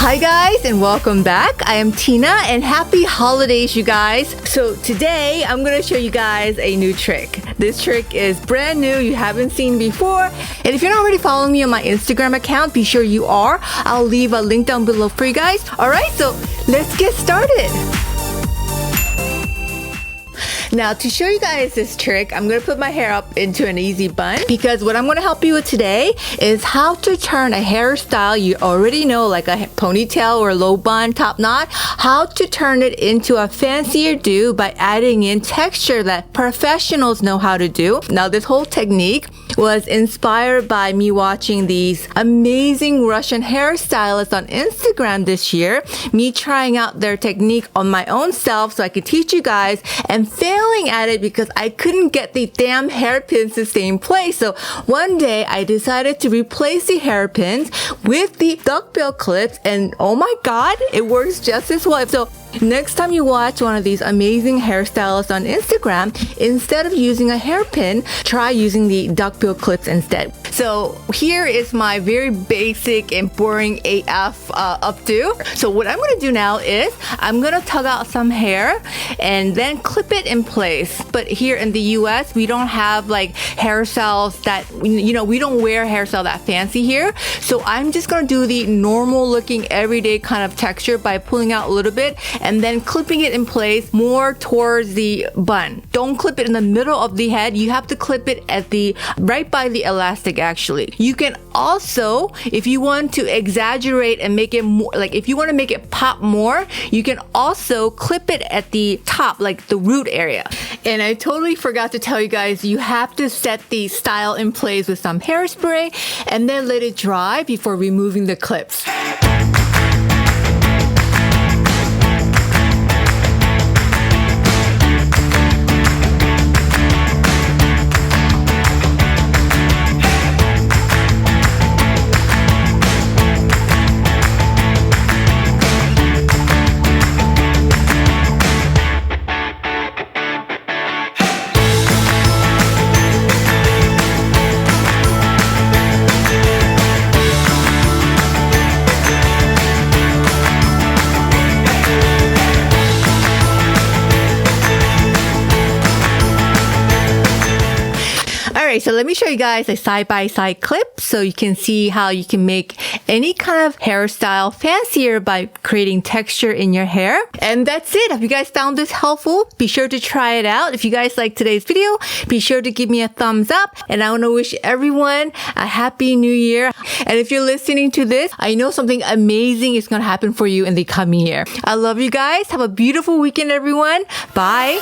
Hi guys and welcome back. I am Tina and happy holidays you guys. So today I'm going to show you guys a new trick. This trick is brand new, you haven't seen before. And if you're not already following me on my Instagram account, be sure you are. I'll leave a link down below for you guys. Alright, so let's get started. Now to show you guys this trick, I'm going to put my hair up into an easy bun because what I'm going to help you with today is how to turn a hairstyle you already know, like a ponytail or low bun, top knot, how to turn it into a fancier do by adding in texture that professionals know how to do. Now this whole technique was inspired by me watching these amazing Russian hairstylists on Instagram this year, me trying out their technique on my own self so I could teach you guys, and failing at it because I couldn't get the damn hairpins to stay in place. So one day I decided to replace the hairpins with the duckbill clips, and oh my god, it works just as well. So next time you watch one of these amazing hairstylists on Instagram, instead of using a hairpin, try using the duckbill clips instead. So here is my very basic and boring AF updo. So what I'm going to do now is I'm going to tug out some hair and then clip it in place. But here in the US, we don't have like hairstyles that, you know, we don't wear hairstyle that fancy here. So I'm just going to do the normal looking everyday kind of texture by pulling out a little bit and then clipping it in place more towards the bun. Don't clip it in the middle of the head. You have to clip it at the right by the elastic actually. You can also, if you want to exaggerate and make it more, like if you want to make it pop more, you can also clip it at the top, like the root area. And I totally forgot to tell you guys, you have to set the style in place with some hairspray and then let it dry before removing the clips. Alright, so let me show you guys a side-by-side clip so you can see how you can make any kind of hairstyle fancier by creating texture in your hair. And that's it. If you guys found this helpful, be sure to try it out. If you guys like today's video, be sure to give me a thumbs up. And I want to wish everyone a happy new year. And if you're listening to this, I know something amazing is going to happen for you in the coming year. I love you guys. Have a beautiful weekend, everyone. Bye.